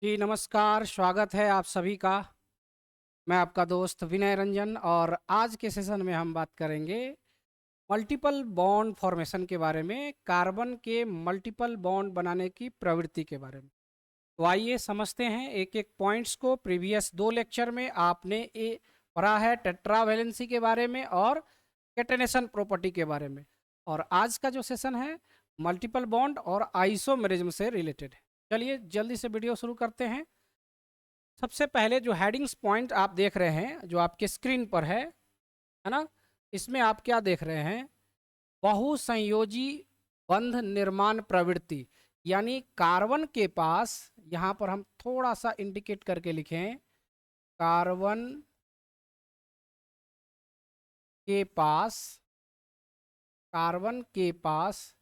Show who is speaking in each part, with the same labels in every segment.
Speaker 1: जी नमस्कार, स्वागत है आप सभी का। मैं आपका दोस्त विनय रंजन और आज के सेशन में हम बात करेंगे मल्टीपल बॉन्ड फॉर्मेशन के बारे में, कार्बन के मल्टीपल बॉन्ड बनाने की प्रवृत्ति के बारे में। तो आइए समझते हैं एक-एक पॉइंट्स को। प्रीवियस 2 लेक्चर में आपने पढ़ा है टेट्रावैलेंसी के बारे में और कैटेनेशन प्रॉपर्टी के बारे में। और आज का जो सेशन है मल्टीपल बॉन्ड और आइसोमेरिज्म से रिलेटेड है। चलिए जल्दी से वीडियो शुरू करते हैं। सबसे पहले जो हेडिंग्स पॉइंट आप देख रहे हैं जो आपके स्क्रीन पर है ना? इसमें आप क्या देख रहे हैं? बहुसंयोजी बंध निर्माण प्रवृत्ति, यानी कार्बन के पास, यहाँ पर हम थोड़ा सा इंडिकेट करके लिखें, कार्बन के पास कार्बन के पास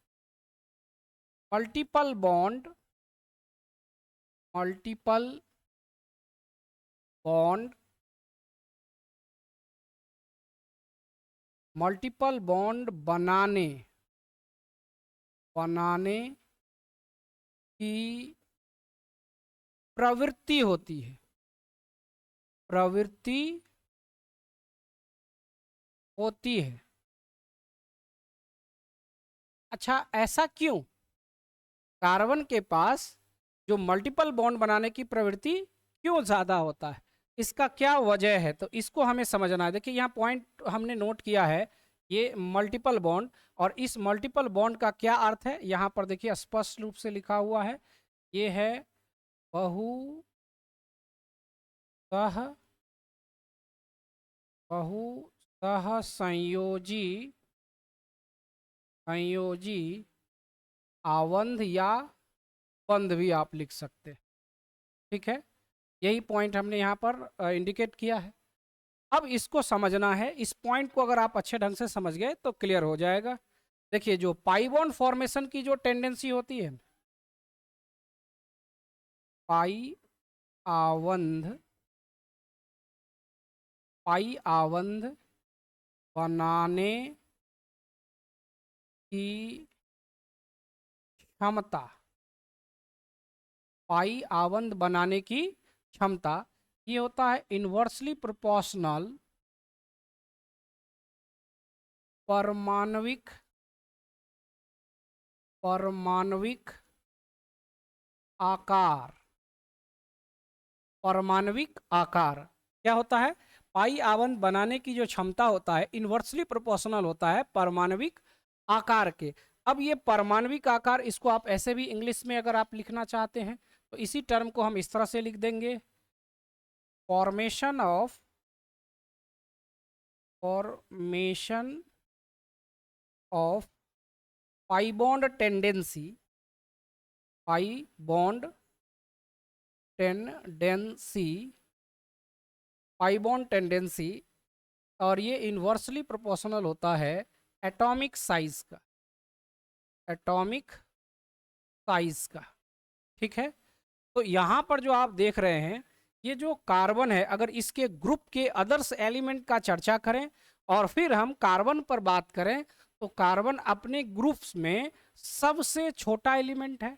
Speaker 1: multiple bond multiple bond multiple bond बनाने की प्रवृत्ति होती है। प्रवृत्ति होती है। अच्छा, ऐसा क्यों? कार्बन के पास जो मल्टीपल बॉन्ड बनाने की प्रवृत्ति क्यों ज़्यादा होता है? इसका क्या वजह है? तो इसको हमें समझना है। देखिए यहाँ पॉइंट हमने नोट किया है, ये मल्टीपल बॉन्ड, और इस मल्टीपल बॉन्ड का क्या अर्थ है यहाँ पर देखिए स्पष्ट रूप से लिखा हुआ है। ये है बहु सह बहु सह संयोजी आवंध या बंध भी आप लिख सकते हैं। ठीक है, यही पॉइंट हमने यहाँ पर इंडिकेट किया है। अब इसको समझना है। इस पॉइंट को अगर आप अच्छे ढंग से समझ गए तो क्लियर हो जाएगा। देखिए जो पाई बॉन्ड फॉर्मेशन की जो टेंडेंसी होती है, पाई आवंध पाई आवंध बनाने की क्षमता, पाई आवंध बनाने की क्षमता, ये होता है इन्वर्सली प्रोपोर्शनल परमाणविक परमाणविक आकार। परमाणविक आकार क्या होता है? पाई आवंध बनाने की जो क्षमता होता है इन्वर्सली प्रोपोर्शनल होता है परमाणविक आकार के। अब ये परमाणविक आकार, इसको आप ऐसे भी इंग्लिश में अगर आप लिखना चाहते हैं तो इसी टर्म को हम इस तरह से लिख देंगे, formation of pi bond tendency pi bond tendency pi bond tendency, और ये इन्वर्सली प्रोपोर्शनल होता है एटॉमिक साइज का, एटॉमिक साइज का। ठीक है, तो यहाँ पर जो आप देख रहे हैं, ये जो कार्बन है, अगर इसके ग्रुप के अदर्स एलिमेंट का चर्चा करें और फिर हम कार्बन पर बात करें, तो कार्बन अपने ग्रुप्स में सबसे छोटा एलिमेंट है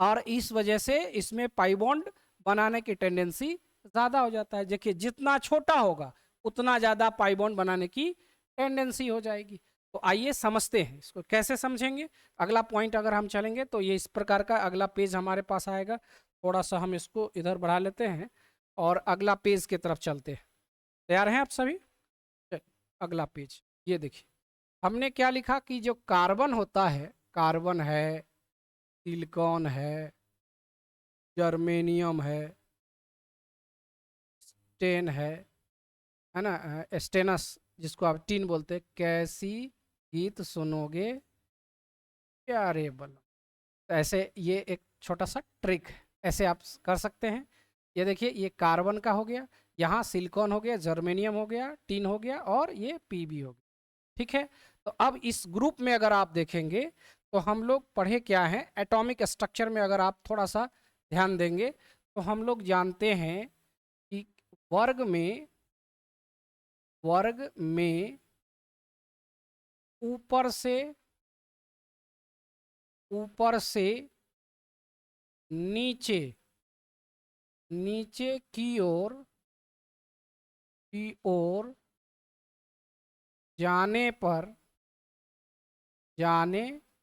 Speaker 1: और इस वजह से इसमें पाई बॉन्ड बनाने की टेंडेंसी ज़्यादा हो जाता है। देखिए जितना छोटा होगा उतना ज़्यादा पाई बॉन्ड बनाने की टेंडेंसी हो जाएगी। तो आइए समझते हैं इसको, कैसे समझेंगे। अगला पॉइंट अगर हम चलेंगे तो ये इस प्रकार का अगला पेज हमारे पास आएगा। थोड़ा सा हम इसको इधर बढ़ा लेते हैं और अगला पेज की तरफ चलते हैं। तैयार हैं आप सभी? चलिए, अगला पेज ये देखिए, हमने क्या लिखा कि जो कार्बन होता है, कार्बन है, सिलिकॉन है, जर्मेनियम है, टेन है ना, स्टेनस जिसको आप टीन बोलते हैं, कैसी गीत सुनोगे प्यारे बल। तो ऐसे ये एक छोटा सा ट्रिक है, ऐसे आप कर सकते हैं। ये देखिए ये कार्बन का हो गया, यहाँ सिलिकॉन हो गया, जर्मेनियम हो गया, टीन हो गया और ये पीबी हो गया। ठीक है, तो अब इस ग्रुप में अगर आप देखेंगे तो हम लोग पढ़े क्या हैं, एटॉमिक स्ट्रक्चर में अगर आप थोड़ा सा ध्यान देंगे तो हम लोग जानते हैं कि वर्ग में वर्ग में ऊपर से नीचे नीचे की ओर जाने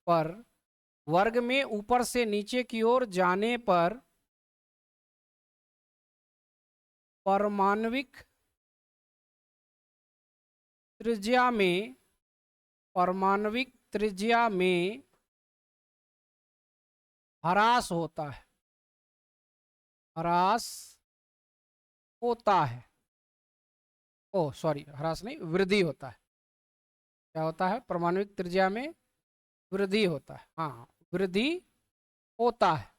Speaker 1: पर वर्ग में ऊपर से नीचे की ओर जाने पर परमाण्विक त्रिज्या में ह्रास होता है। ह्रास होता है। ओह सॉरी, ह्रास नहीं, वृद्धि होता है। क्या होता है? परमाणुक त्रिज्या में वृद्धि होता है। हाँ, वृद्धि होता है।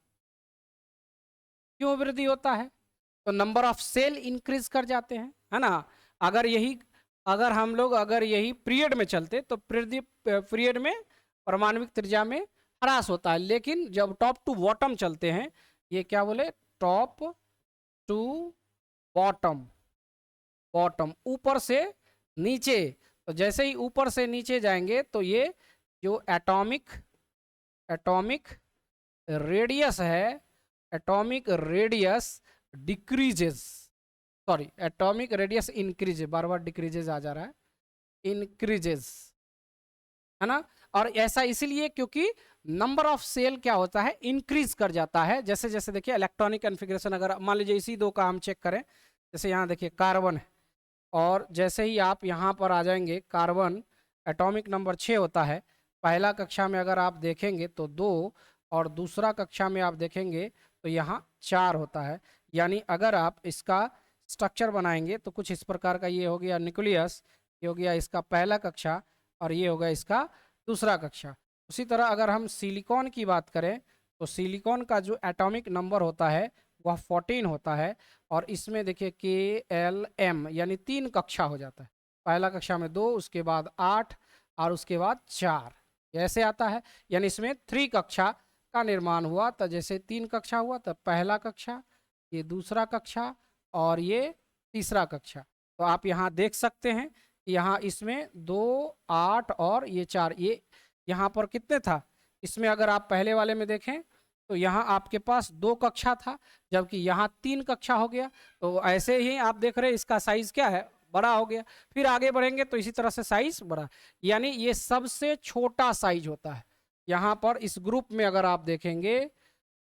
Speaker 1: क्यों वृद्धि होता है? तो नंबर ऑफ सेल इंक्रीज कर जाते हैं, है ना। अगर यही पीरियड में चलते तो पीरियड में परमाणुक त्रिज्या में ह्रास होता है। लेकिन जब टॉप टू बॉटम चलते हैं, ये क्या बोले, टॉप टू बॉटम, बॉटम ऊपर से नीचे, तो जैसे ही ऊपर से नीचे जाएंगे तो ये जो एटॉमिक रेडियस है, atomic radius decreases, sorry atomic radius increase, बार बार डिक्रीजेस आ जा रहा है, इंक्रीजेस, है ना। और ऐसा इसीलिए क्योंकि नंबर ऑफ सेल क्या होता है, इंक्रीज कर जाता है। जैसे जैसे देखिए इलेक्ट्रॉनिक कॉन्फ़िगरेशन, अगर मान लीजिए इसी दो का हम चेक करें, जैसे यहाँ देखिए कार्बन है, और जैसे ही आप यहाँ पर आ जाएंगे, कार्बन एटॉमिक नंबर 6 होता है। पहला कक्षा में अगर आप देखेंगे तो 2, और दूसरा कक्षा में आप देखेंगे तो यहाँ 4 होता है। यानी अगर आप इसका स्ट्रक्चर बनाएंगे तो कुछ इस प्रकार का, ये हो गया न्यूक्लियस, ये हो गया इसका पहला कक्षा, और ये होगा इसका दूसरा कक्षा। उसी तरह अगर हम सिलिकॉन की बात करें तो सिलिकॉन का जो एटॉमिक नंबर होता है वह 14 होता है, और इसमें देखिए KLM यानी 3 कक्षा हो जाता है। पहला कक्षा में 2, उसके बाद 8, और उसके बाद 4, ऐसे आता है। यानी इसमें 3 कक्षा का निर्माण हुआ। तो जैसे 3 कक्षा हुआ, तो पहला कक्षा, ये दूसरा कक्षा, और ये तीसरा कक्षा। तो आप यहाँ देख सकते हैं, यहाँ इसमें 2, 8 और ये 4, ये यहाँ पर कितने था, इसमें अगर आप पहले वाले में देखें तो यहाँ आपके पास 2 कक्षा था, जबकि यहाँ 3 कक्षा हो गया। तो ऐसे ही आप देख रहे हैं इसका साइज क्या है, बड़ा हो गया। फिर आगे बढ़ेंगे तो इसी तरह से साइज बड़ा, यानी ये सबसे छोटा साइज होता है। यहाँ पर इस ग्रुप में अगर आप देखेंगे,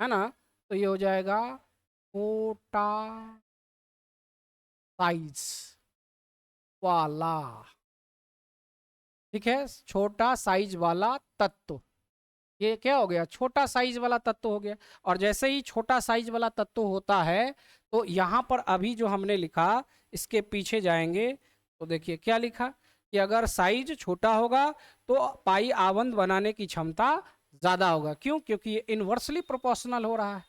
Speaker 1: है ना, तो ये हो जाएगा छोटा साइज वाला, ठीक है, छोटा साइज वाला तत्व। ये क्या हो गया, छोटा साइज वाला तत्व हो गया। और जैसे ही छोटा साइज वाला तत्व होता है, तो यहाँ पर अभी जो हमने लिखा, इसके पीछे जाएंगे तो देखिए क्या लिखा, कि अगर साइज छोटा होगा तो पाई आवंत बनाने की क्षमता ज़्यादा होगा। क्यों? क्योंकि ये इन्वर्सली प्रोपोर्शनल हो रहा है।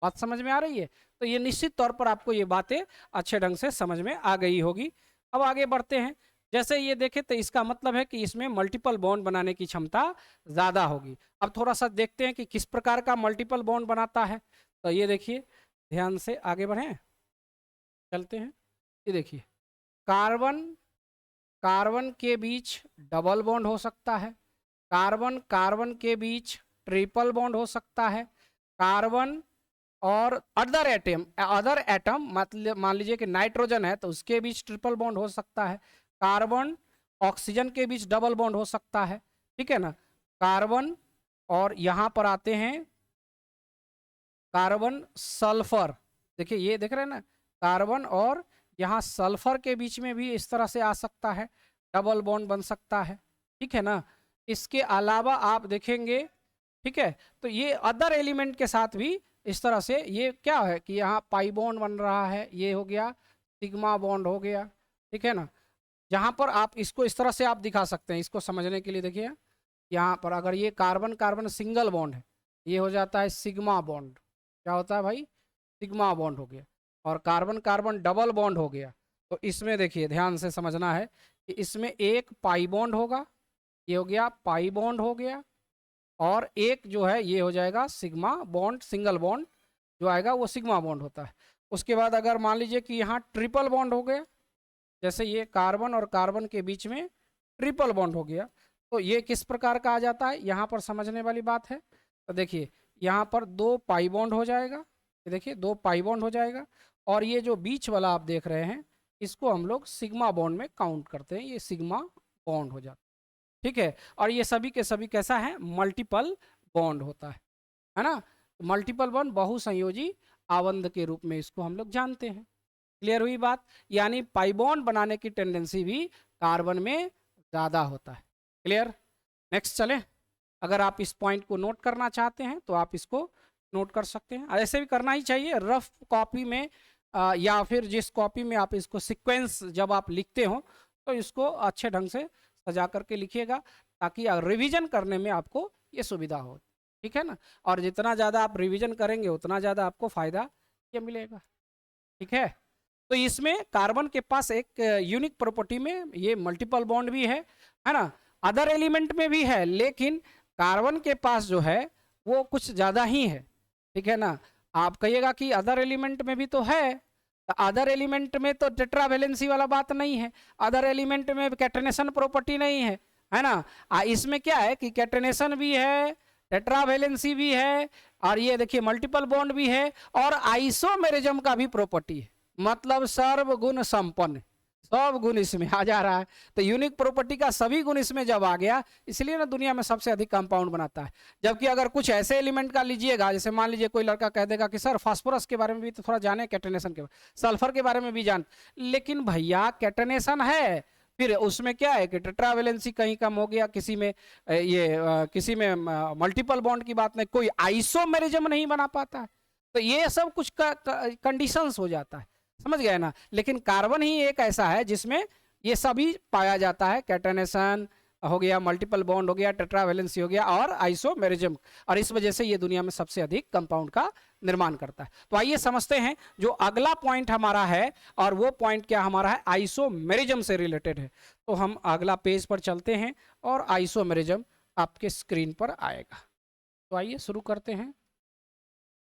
Speaker 1: बात समझ में आ रही है? तो ये निश्चित तौर पर आपको ये बातें अच्छे ढंग से समझ में आ गई होगी। अब आगे बढ़ते हैं। जैसे ये देखें तो इसका मतलब है कि इसमें मल्टीपल बॉन्ड बनाने की क्षमता ज़्यादा होगी। अब थोड़ा सा देखते हैं कि किस प्रकार का मल्टीपल बॉन्ड बनाता है। तो ये देखिए, ध्यान से आगे बढ़ें, चलते हैं। ये देखिए, कार्बन कार्बन के बीच डबल बॉन्ड हो सकता है, कार्बन कार्बन के बीच ट्रिपल बॉन्ड हो सकता है, कार्बन और अदर एटम मतलब मान लीजिए कि नाइट्रोजन है तो उसके बीच ट्रिपल बॉन्ड हो सकता है, कार्बन ऑक्सीजन के बीच डबल बॉन्ड हो सकता है, ठीक है ना। कार्बन और यहाँ पर आते हैं कार्बन सल्फर, देखिए ये देख रहे हैं ना, कार्बन और यहाँ सल्फर के बीच में भी इस तरह से आ सकता है, डबल बॉन्ड बन सकता है, ठीक है ना। इसके अलावा आप देखेंगे, ठीक है, तो ये अदर एलिमेंट के साथ भी इस तरह से, ये क्या है कि यहाँ पाई बॉन्ड बन रहा है, ये हो गया सिग्मा बॉन्ड हो गया, ठीक है ना। जहाँ पर आप इसको इस तरह से आप दिखा सकते हैं, इसको समझने के लिए देखिए, यहाँ पर अगर ये कार्बन कार्बन सिंगल बॉन्ड है, ये हो जाता है सिग्मा बॉन्ड। क्या होता है भाई? सिग्मा बॉन्ड हो गया। और कार्बन कार्बन डबल बॉन्ड हो गया, तो इसमें देखिए ध्यान से समझना है कि इसमें एक पाई बॉन्ड होगा, ये हो गया पाई बॉन्ड हो गया, और एक जो है ये हो जाएगा सिग्मा बॉन्ड, सिंगल बॉन्ड जो आएगा वो सिग्मा बॉन्ड होता है। उसके बाद अगर मान लीजिए कि यहाँ ट्रिपल बॉन्ड हो गया, जैसे ये कार्बन और कार्बन के बीच में ट्रिपल बॉन्ड हो गया, तो ये किस प्रकार का आ जाता है, यहाँ पर समझने वाली बात है। तो देखिए यहाँ पर 2 पाई बॉन्ड हो जाएगा, ये देखिए 2 पाई बॉन्ड हो जाएगा, और ये जो बीच वाला आप देख रहे हैं इसको हम लोग सिग्मा बॉन्ड में काउंट करते हैं, ये सिग्मा बॉन्ड हो जाता है। ठीक है, और ये सभी के सभी कैसा है, मल्टीपल बॉन्ड होता है ना। मल्टीपल बॉन्ड बहुसंयोजी आबंध के रूप में इसको हम लोग जानते हैं। क्लियर हुई बात? यानी पाई बॉन्ड बनाने की टेंडेंसी भी कार्बन में ज़्यादा होता है। क्लियर? नेक्स्ट चलें। अगर आप इस पॉइंट को नोट करना चाहते हैं तो आप इसको नोट कर सकते हैं, ऐसे भी करना ही चाहिए रफ कॉपी में, या फिर जिस कॉपी में आप इसको सीक्वेंस जब आप लिखते हो तो इसको अच्छे ढंग से सजा करके लिखिएगा, ताकि रिवीजन करने में आपको ये सुविधा हो। ठीक है ना, और जितना ज़्यादा आप रिवीजन करेंगे उतना ज़्यादा आपको फ़ायदा ये मिलेगा। ठीक है, तो इसमें कार्बन के पास एक यूनिक प्रॉपर्टी में ये मल्टीपल बॉन्ड भी है ना, अदर एलिमेंट में भी है, लेकिन कार्बन के पास जो है वो कुछ ज़्यादा ही है। ठीक है ना, आप कहिएगा कि अदर एलिमेंट में भी तो है, अदर एलिमेंट में तो टेट्रावेलेंसी वाला बात नहीं है, अदर एलिमेंट में कैटेनेशन प्रॉपर्टी नहीं है ना। इसमें क्या है कि कैटेनेशन भी है, टेट्रावेलेंसी भी है, और ये देखिए मल्टीपल बॉन्ड भी है, और आइसोमेरिज्म का भी प्रॉपर्टी है, मतलब सर्वगुण संपन्न, सब गुण इसमें आ जा रहा है। तो यूनिक प्रॉपर्टी का सभी गुण इसमें जब आ गया, इसलिए ना दुनिया में सबसे अधिक कंपाउंड बनाता है। जबकि अगर कुछ ऐसे एलिमेंट का लीजिएगा, जैसे मान लीजिए कोई लड़का कह देगा कि सर फास्फोरस के बारे में भी तो थोड़ा जाने, कैटेनेशन के सल्फर के बारे में भी जान, लेकिन भैया कैटेनेशन है, फिर उसमें क्या है कि टेट्रावेलेंसी कहीं कम हो गया, किसी में किसी में मल्टीपल बॉन्ड की बात नहीं, कोई आइसोमेरिज्म नहीं बना पाता है। तो ये सब कुछ का कंडीशंस हो जाता है, समझ गए ना। लेकिन कार्बन ही एक ऐसा है जिसमें ये सभी पाया जाता है, कैटेनेशन हो गया, मल्टीपल बॉन्ड हो गया, टेट्रावेलेंसी हो गया, और आइसोमेरिज्म, और इस वजह से ये दुनिया में सबसे अधिक कंपाउंड का निर्माण करता है। तो आइए समझते हैं जो अगला पॉइंट हमारा है, और वो पॉइंट क्या हमारा है, आइसोमेरिज्म से रिलेटेड है। तो हम अगला पेज पर चलते हैं और आइसोमेरिज्म आपके स्क्रीन पर आएगा। तो आइए शुरू करते हैं।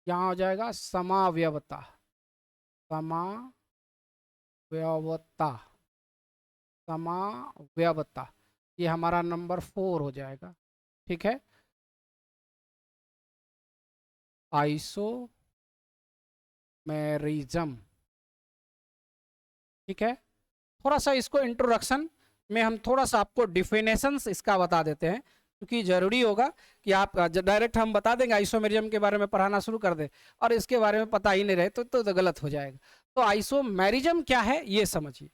Speaker 1: यहाँ हो जाएगा समावयवता, समावयवता, समावयवता, ये हमारा नंबर 4 हो जाएगा। ठीक है, आइसोमेरिज्म। ठीक है, थोड़ा सा इसको इंट्रोडक्शन में हम थोड़ा सा आपको डिफिनेशंस इसका बता देते हैं, क्योंकि जरूरी होगा कि आप डायरेक्ट हम बता देंगे आइसोमेरिज्म के बारे में पढ़ाना शुरू कर दें और इसके बारे में पता ही नहीं रहे तो गलत हो जाएगा। तो आइसोमेरिज्म क्या है ये समझिए।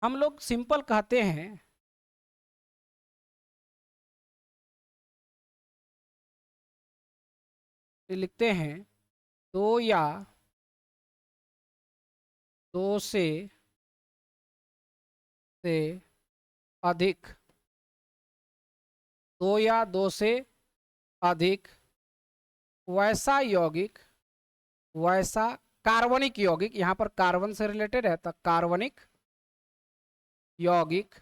Speaker 1: हम लोग सिंपल कहते हैं, लिखते हैं दो या दो से अधिक, दो या दो से अधिक वैसा यौगिक, वैसा कार्बनिक यौगिक, यहां पर कार्बन से रिलेटेड है तो कार्बनिक यौगिक,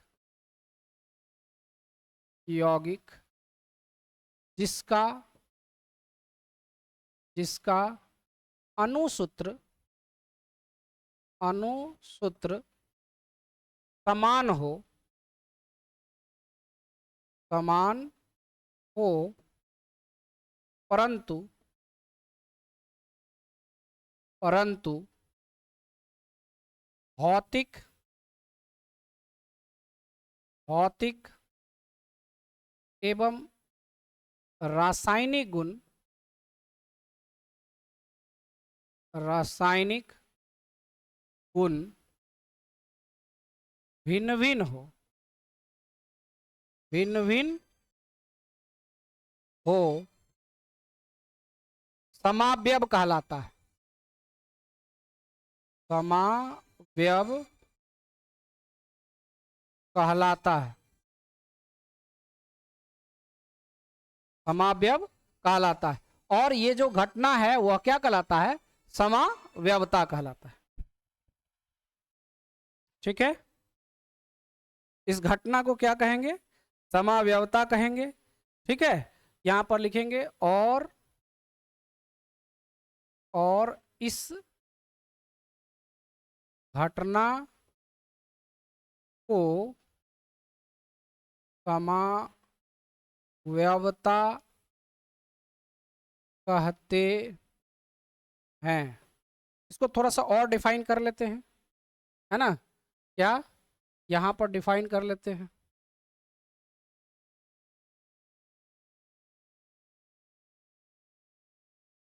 Speaker 1: यौगिक जिसका जिसका अणुसूत्र अणुसूत्र समान हो, समान हो, परंतु परंतु भौतिक भौतिक एवं रासायनिक गुण, रासायनिक गुण भिन्न भिन्न हो, भिन्न भिन्न हो, समावयव कहलाता है, समावयव कहलाता है, समावयव कहलाता है। और ये जो घटना है वह क्या कहलाता है, समावयवता कहलाता है। ठीक है, इस घटना को क्या कहेंगे, समावयवता कहेंगे। ठीक है, यहां पर लिखेंगे और इस घटना को समावयवता कहते हैं। इसको थोड़ा सा और डिफाइन कर लेते हैं, है ना। क्या यहाँ पर डिफाइन कर लेते हैं,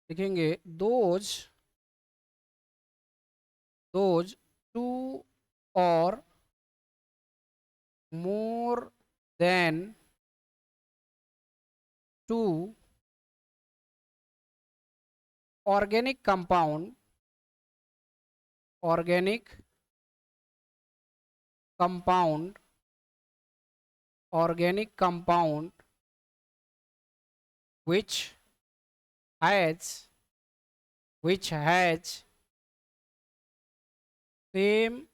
Speaker 1: लिखेंगे those two or more than two organic compound organic compound organic compound which has same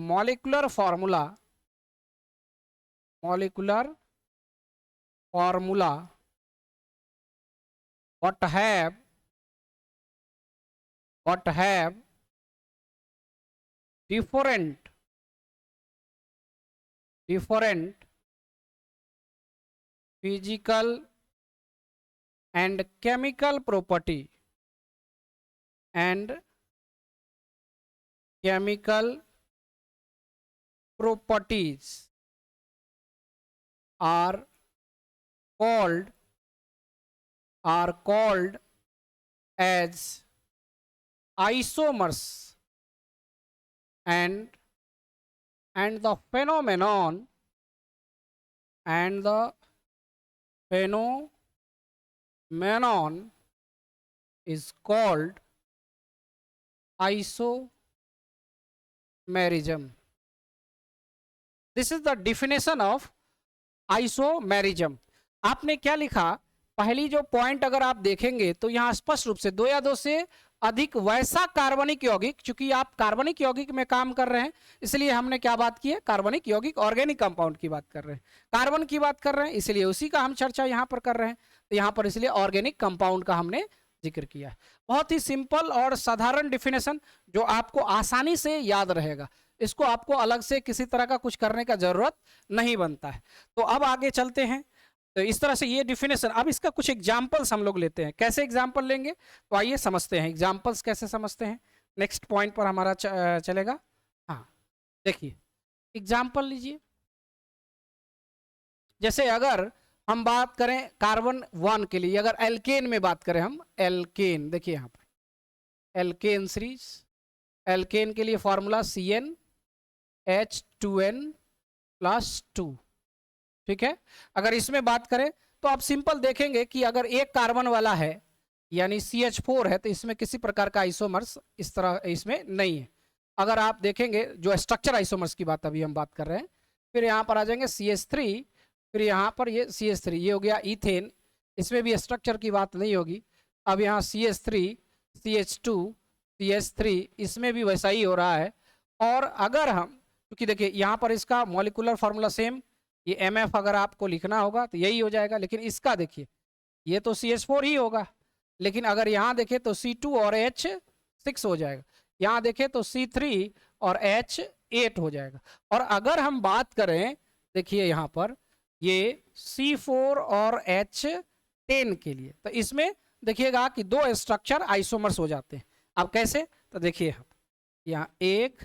Speaker 1: molecular formula but have different physical and chemical property and chemical properties are called as isomers, and the phenomenon is called isomerism. This is the definition of isomerism. आपने क्या लिखा, पहली जो point अगर आप देखेंगे तो यहां स्पष्ट रूप से दो या दो से अधिक वैसा कार्बनिक यौगिक, चूंकि आप कार्बनिक यौगिक में काम कर रहे हैं इसलिए हमने क्या बात की है, कार्बनिक यौगिक ऑर्गेनिक कंपाउंड की बात कर रहे हैं, कार्बन की बात कर रहे हैं इसलिए उसी का हम चर्चा यहां पर कर रहे हैं, तो यहां पर इसलिए ऑर्गेनिक कंपाउंड का हमने जिक्र किया है। बहुत ही सिंपल और साधारण डिफिनेशन जो आपको आसानी से याद रहेगा, इसको आपको अलग से किसी तरह का कुछ करने का जरूरत नहीं बनता है। तो अब आगे चलते हैं, तो इस तरह से ये डिफिनेशन, अब इसका कुछ एग्जांपल्स हम लोग लेते हैं। कैसे एग्जांपल लेंगे, तो आइए समझते हैं एग्जांपल्स कैसे समझते हैं। नेक्स्ट पॉइंट पर हमारा चलेगा। हाँ देखिए एग्जांपल लीजिए, जैसे अगर हम बात करें कार्बन 1 के लिए, अगर एल्केन में बात करें हम, एल्केन देखिए यहाँ पर एल्केन सीरीज, एल्केन के लिए फॉर्मूला CnH2n+2, ठीक है। अगर इसमें बात करें तो आप सिंपल देखेंगे कि अगर एक कार्बन वाला है यानी CH4 है तो इसमें किसी प्रकार का आइसोमर्स इस तरह इसमें नहीं है। अगर आप देखेंगे जो स्ट्रक्चर आइसोमर्स की बात अभी हम बात कर रहे हैं, फिर यहाँ पर आ जाएंगे CH3, फिर यहाँ पर ये CH3, ये हो गया इथेन, इसमें भी स्ट्रक्चर की बात नहीं होगी। अब यहाँ CH3 CH2 CH3 इसमें भी वैसा ही हो रहा है। और अगर हम, क्योंकि देखिए यहाँ पर इसका मॉलिक्यूलर फार्मूला सेम, ये MF अगर आपको लिखना होगा तो यही हो जाएगा, लेकिन इसका देखिए ये तो CH4 ही होगा, लेकिन अगर यहाँ देखें तो C2 और H6 हो जाएगा, यहाँ देखें तो C3 और H8 हो जाएगा। और अगर हम बात करें देखिए यहाँ पर ये C4 और H10 के लिए, तो इसमें देखिएगा कि दो स्ट्रक्चर आइसोमर्स हो जाते हैं। अब कैसे, तो देखिए यहाँ 1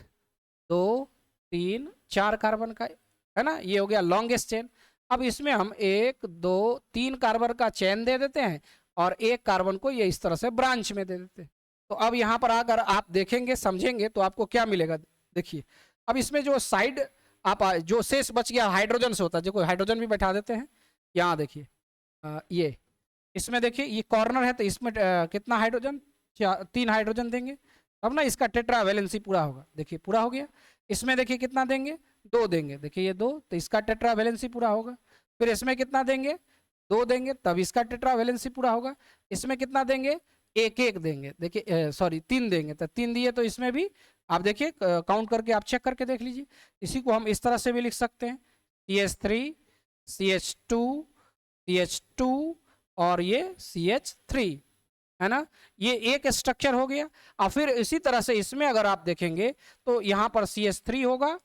Speaker 1: 2 3 4 कार्बन का है ना, ये हो गया लॉन्गेस्ट चेन। अब इसमें हम 1 2 3 कार्बन का चेन दे देते हैं और एक कार्बन को ये इस तरह से ब्रांच में दे देते हैं। तो अब यहाँ पर अगर आप देखेंगे समझेंगे तो आपको क्या मिलेगा, देखिए अब इसमें जो साइड आप जो शेष बच गया हाइड्रोजन से होता है, जो कोई हाइड्रोजन भी बैठा देते हैं, यहाँ देखिए ये इसमें देखिए ये कॉर्नर है तो इसमें कितना हाइड्रोजन, 3 हाइड्रोजन देंगे, अब ना इसका टेट्रा वैलेंसी पूरा होगा, देखिए पूरा हो गया। इसमें देखिए कितना देंगे, 2 देंगे, देखिए ये 2, तो इसका टेट्रा वैलेंसी पूरा होगा। फिर इसमें कितना देंगे, 2 देंगे, तब इसका टेट्रा वैलेंसी पूरा होगा। इसमें कितना देंगे, 1 देंगे, देखिए सॉरी 3 देंगे, तो 3 दिए तो इसमें भी आप देखिए काउंट करके आप चेक करके देख लीजिए। इसी को हम इस तरह से भी लिख सकते हैं, CH3 CH2 CH2 और ये CH3, है ना, ये एक स्ट्रक्चर हो गया। और फिर इसी तरह से इसमें अगर आप देखेंगे तो यहाँ पर CH3 होगा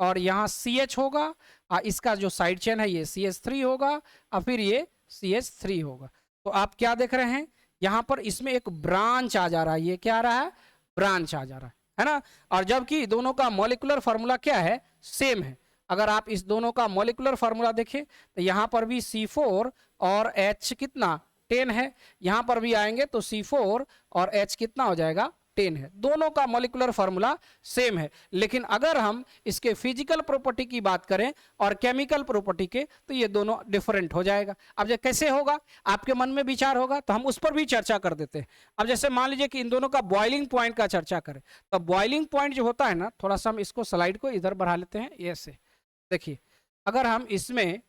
Speaker 1: और यहाँ CH होगा, और इसका जो साइड चेन है ये CH3 होगा और फिर ये CH3 होगा। तो आप क्या देख रहे हैं, यहाँ पर इसमें एक ब्रांच आ जा रहा है, ये क्या आ रहा है, ब्रांच आ जा रहा है ना। और जबकि दोनों का मॉलिक्यूलर फार्मूला क्या है, सेम है। अगर आप इस दोनों का मॉलिक्यूलर फार्मूला देखें तो यहाँ पर भी C4 और H कितना 10 है, यहाँ पर भी आएंगे तो C4 और H कितना हो जाएगा 10 है। दोनों का मॉलिक्यूलर फार्मूला सेम है। लेकिन अगर हम इसके फिजिकल प्रॉपर्टी की बात करें और केमिकल प्रॉपर्टी के, तो ये दोनों डिफरेंट हो जाएगा। अब जब कैसे होगा, आपके मन में विचार होगा तो हम उस पर भी चर्चा कर देते हैं। अब जैसे मान लीजिए कि इन दोनों का बॉइलिंग पॉइंट का चर्चा करें, तो बॉइलिंग पॉइंट जो होता है ना, थोड़ा सा हम इसको स्लाइड को इधर बढ़ा लेते हैं, ये से देखिए। अगर हम इसमें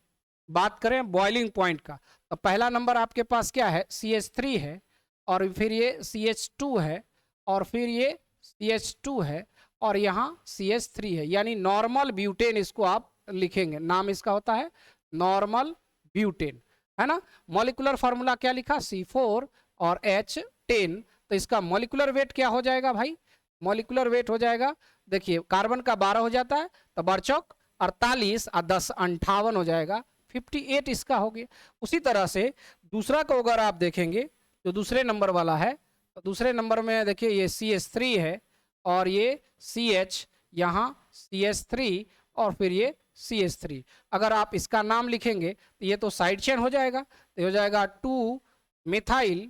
Speaker 1: बात करें बॉइलिंग पॉइंट का, तो पहला नंबर आपके पास क्या है, CH3 है, और फिर ये CH2 है, और फिर ये CH2 है, और यहाँ CH3 है, यानी नॉर्मल ब्यूटेन इसको आप लिखेंगे। नाम इसका होता है नॉर्मल ब्यूटेन, है ना। मॉलिक्यूलर फार्मूला क्या लिखा, C4 और H10। तो इसका मॉलिक्यूलर वेट क्या हो जाएगा भाई, मॉलिक्यूलर वेट हो जाएगा, देखिए कार्बन का 12 हो जाता है, तो बरचौक 48 और 10 58 हो जाएगा, 58 इसका हो गया। उसी तरह से दूसरा को अगर आप देखेंगे, जो दूसरे नंबर वाला है, तो दूसरे नंबर में देखिए ये CH3 है, और ये CH, यहाँ CH3, और फिर ये CH3। अगर आप इसका नाम लिखेंगे तो ये तो साइड चेन हो जाएगा, तो हो जाएगा 2 मिथाइल,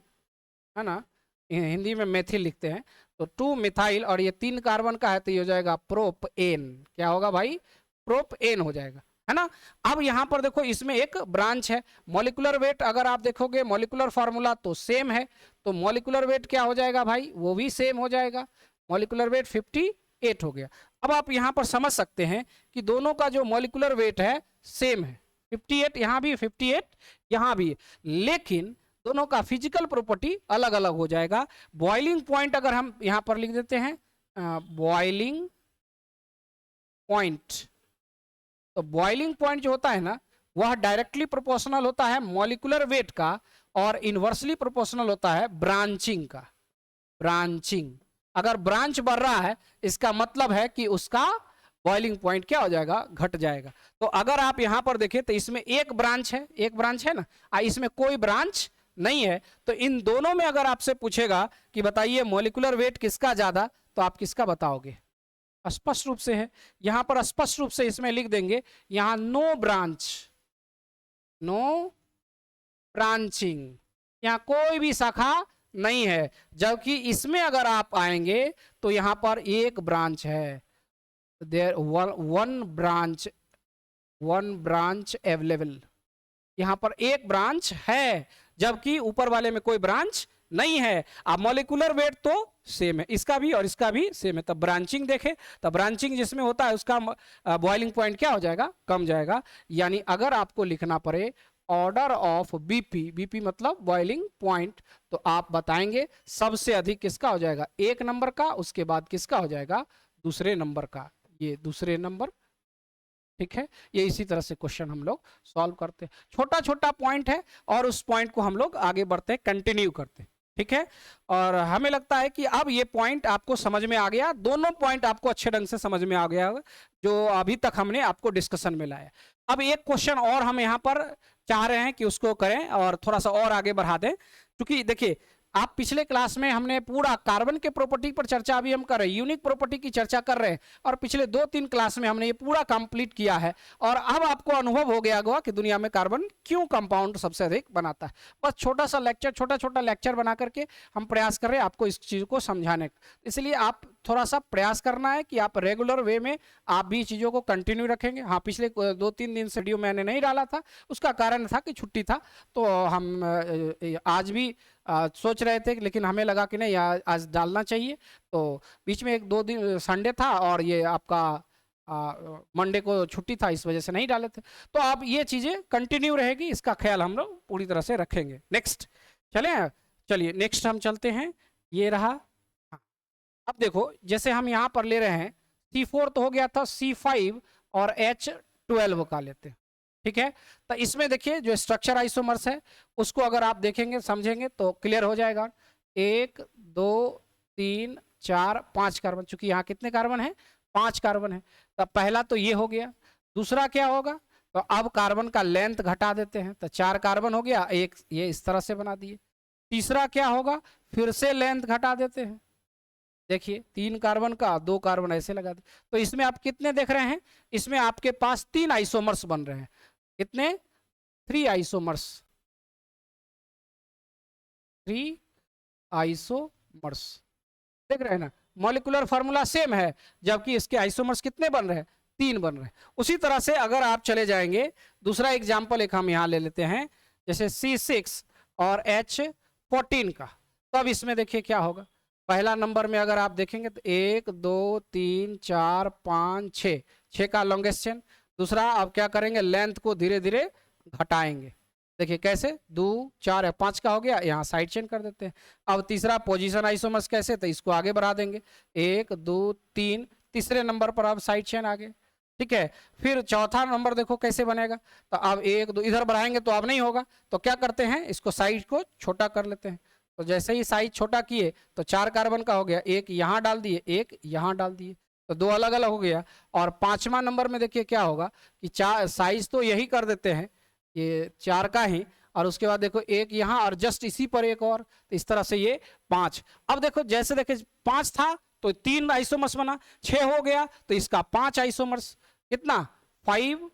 Speaker 1: है ना, हिंदी में मेथिल लिखते हैं, तो 2 मिथाइल, और ये 3 कार्बन का है, तो ये हो जाएगा प्रोपेन। क्या होगा भाई, प्रोपेन हो जाएगा, है ना। अब यहां पर देखो इसमें एक ब्रांच है। मॉलिक्यूलर वेट अगर आप देखोगे, मॉलिक्यूलर फार्मूला तो सेम है, तो मॉलिक्यूलर वेट क्या हो जाएगा भाई, वो भी सेम हो जाएगा, मॉलिक्यूलर वेट 58 हो गया। अब आप यहां पर समझ सकते हैं कि दोनों का जो मॉलिक्यूलर वेट है सेम है, 58 यहां भी, 58 यहां भी, लेकिन दोनों का फिजिकल प्रॉपर्टी अलग अलग हो जाएगा। बॉइलिंग पॉइंट अगर हम यहां पर लिख देते हैं, बॉइलिंग पॉइंट, तो बॉइलिंग पॉइंट जो होता है ना, वह डायरेक्टली प्रोपोर्शनल होता है मॉलिक्यूलर वेट का, और इनवर्सली प्रोपोर्शनल होता है ब्रांचिंग का। ब्रांचिंग, अगर ब्रांच बढ़ रहा है, इसका मतलब है कि उसका बॉइलिंग पॉइंट क्या हो जाएगा, घट जाएगा। तो अगर आप यहां पर देखें तो इसमें एक ब्रांच है, एक ब्रांच है ना, इसमें कोई ब्रांच नहीं है, तो इन दोनों में अगर आपसे पूछेगा कि बताइए मॉलिक्यूलर वेट किसका ज्यादा, तो आप किसका बताओगे, स्पष्ट रूप से है, यहां पर स्पष्ट रूप से इसमें लिख देंगे, यहां नो ब्रांच, नो ब्रांचिंग, यहां कोई भी शाखा नहीं है। जबकि इसमें अगर आप आएंगे तो यहां पर एक ब्रांच है, देयर वन ब्रांच अवेलेबल, यहां पर एक ब्रांच है, जबकि ऊपर वाले में कोई ब्रांच नहीं है। अब मॉलिक्यूलर वेट तो सेम है, इसका भी और इसका भी सेम है, तब ब्रांचिंग देखें, तब ब्रांचिंग जिसमें होता है उसका बॉइलिंग पॉइंट क्या हो जाएगा, कम जाएगा। यानी अगर आपको लिखना पड़े ऑर्डर ऑफ बीपी, बीपी मतलब बॉइलिंग पॉइंट, तो आप बताएंगे सबसे अधिक किसका हो जाएगा, एक नंबर का, उसके बाद किसका हो जाएगा, दूसरे नंबर का, ये दूसरे नंबर, ठीक है। ये इसी तरह से क्वेश्चन हम लोग सॉल्व करते हैं, छोटा छोटा पॉइंट है, और उस पॉइंट को हम लोग आगे बढ़ते हैं, कंटिन्यू करते हैं, ठीक है। और हमें लगता है कि अब ये पॉइंट आपको समझ में आ गया, दोनों पॉइंट आपको अच्छे ढंग से समझ में आ गया जो अभी तक हमने आपको डिस्कशन में लाया। अब एक क्वेश्चन और हम यहाँ पर चाह रहे हैं कि उसको करें और थोड़ा सा और आगे बढ़ा दें, क्योंकि देखिए आप पिछले क्लास में हमने पूरा कार्बन के प्रॉपर्टी पर चर्चा अभी हम कर रहे हैं, यूनिक प्रॉपर्टी की चर्चा कर रहे हैं, और पिछले 2-3 क्लास में हमने ये पूरा कंप्लीट किया है, और अब आपको अनुभव हो गया होगा कि दुनिया में कार्बन क्यों कंपाउंड सबसे अधिक बनाता है। बस छोटा सा लेक्चर, छोटा छोटा लेक्चर बना करके हम प्रयास कर रहे हैं आपको इस चीज़ को समझाने का। इसलिए आप थोड़ा सा प्रयास करना है कि आप रेगुलर वे में आप भी चीज़ों को कंटिन्यू रखेंगे। हाँ, पिछले 2-3 दिन से वीडियो मैंने नहीं डाला था, उसका कारण था कि छुट्टी था, तो हम आज भी सोच रहे थे, लेकिन हमें लगा कि नहीं आज डालना चाहिए, तो बीच में 1-2 दिन संडे था और ये आपका मंडे को छुट्टी था, इस वजह से नहीं डाले थे। तो अब ये चीज़ें कंटिन्यू रहेगी, इसका ख्याल हम लोग पूरी तरह से रखेंगे। नेक्स्ट चलिए नेक्स्ट हम चलते हैं, ये रहा। अब देखो जैसे हम यहाँ पर ले रहे हैं C4 तो हो गया था, C5 और H12 का लेते हैं, ठीक है। तो इसमें देखिए जो स्ट्रक्चर आइसोमर्स है उसको अगर आप देखेंगे समझेंगे तो क्लियर हो जाएगा। 1 2 3 4 5 कार्बन, चूंकि यहाँ कितने कार्बन है, 5 कार्बन है, तो पहला तो ये हो गया। दूसरा क्या होगा, तो अब कार्बन का लेंथ घटा देते हैं, तो 4 कार्बन हो गया, एक ये इस तरह से बना दिए, तीसरा क्या होगा, फिर से लेंथ घटा देते हैं। देखिए 3 कार्बन का 2 कार्बन ऐसे लगा दे, तो इसमें आप कितने देख रहे हैं, इसमें आपके पास 3 आइसोमर्स बन रहे हैं। कितने, 3 आइसोमर्स, 3 आइसोमर्स। देख रहे हैं ना, मॉलिक्यूलर फार्मूला सेम है, जबकि इसके आइसोमर्स कितने बन रहे हैं, 3 बन रहे हैं। उसी तरह से अगर आप चले जाएंगे, दूसरा एग्जाम्पल एक हम यहाँ ले लेते हैं, जैसे C6 और H14 का, तब इसमें देखिए क्या होगा। पहला नंबर में अगर आप देखेंगे तो 1 2 3 4 5 6 का लॉन्गेस्ट चेन। दूसरा आप क्या करेंगे, लेंथ को धीरे धीरे घटाएंगे। देखिए कैसे, 2 4 है, 5 का हो गया, यहाँ साइड चेन कर देते हैं। अब तीसरा पोजीशन आइसोमर्स कैसे, तो इसको आगे बढ़ा देंगे, 1 2 3, तीसरे नंबर पर अब साइड चेन आगे, ठीक है। फिर चौथा नंबर देखो कैसे बनेगा, तो अब 1 2 इधर बढ़ाएंगे तो अब नहीं होगा, तो क्या करते हैं, इसको साइज को छोटा कर लेते हैं। तो जैसे ही साइज छोटा किए तो 4 कार्बन का हो गया, एक यहाँ डाल दिए, एक यहाँ डाल दिए, तो 2 अलग अलग हो गया। और 5वां नंबर में देखिए क्या होगा कि साइज तो यही कर देते हैं, ये 4 का ही, और उसके बाद देखो एक यहाँ और जस्ट इसी पर एक और, तो इस तरह से ये 5। अब देखो जैसे देखिए 5 था तो 3 आइसोमर्स बना, 6 हो गया तो इसका 5 आइसोमर्स, कितना, 5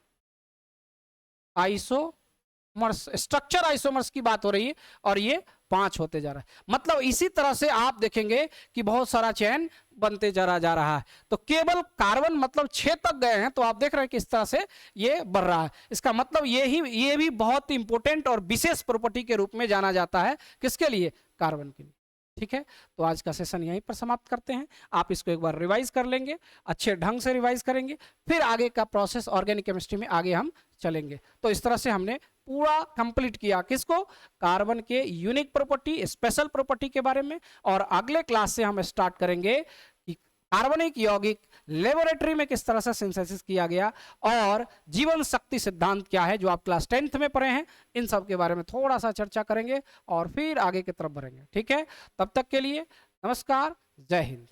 Speaker 1: आइसोमर्स, स्ट्रक्चर आइसोमर्स की बात हो रही है, और ये 5 होते जा रहा है। मतलब इसी तरह से आप देखेंगे कि बहुत सारा चेन बनते जा रहा है। तो केवल कार्बन मतलब 6 तक गए हैं, तो आप देख रहे हैं कि इस तरह से ये बढ़ रहा है। इसका मतलब ये भी बहुत इंपॉर्टेंट और विशेष प्रॉपर्टी के रूप में जाना जाता है, किसके लिए, कार्बन के लिए। ठीक है, तो आज का सेशन यहीं पर समाप्त करते हैं। आप इसको एक बार रिवाइज कर लेंगे, अच्छे ढंग से रिवाइज करेंगे, फिर आगे का प्रोसेस ऑर्गेनिक केमिस्ट्री में आगे हम चलेंगे। तो इस तरह से हमने पूरा कंप्लीट किया किसको, कार्बन के यूनिक प्रॉपर्टी, स्पेशल प्रॉपर्टी के बारे में। और अगले क्लास से हम स्टार्ट करेंगे कि कार्बनिक यौगिक लेबोरेटरी में किस तरह से सिंथेसिस किया गया, और जीवन शक्ति सिद्धांत क्या है जो आप क्लास 10th में पढ़े हैं, इन सब के बारे में थोड़ा सा चर्चा करेंगे और फिर आगे की तरफ बढ़ेंगे। ठीक है, तब तक के लिए नमस्कार, जय हिंद।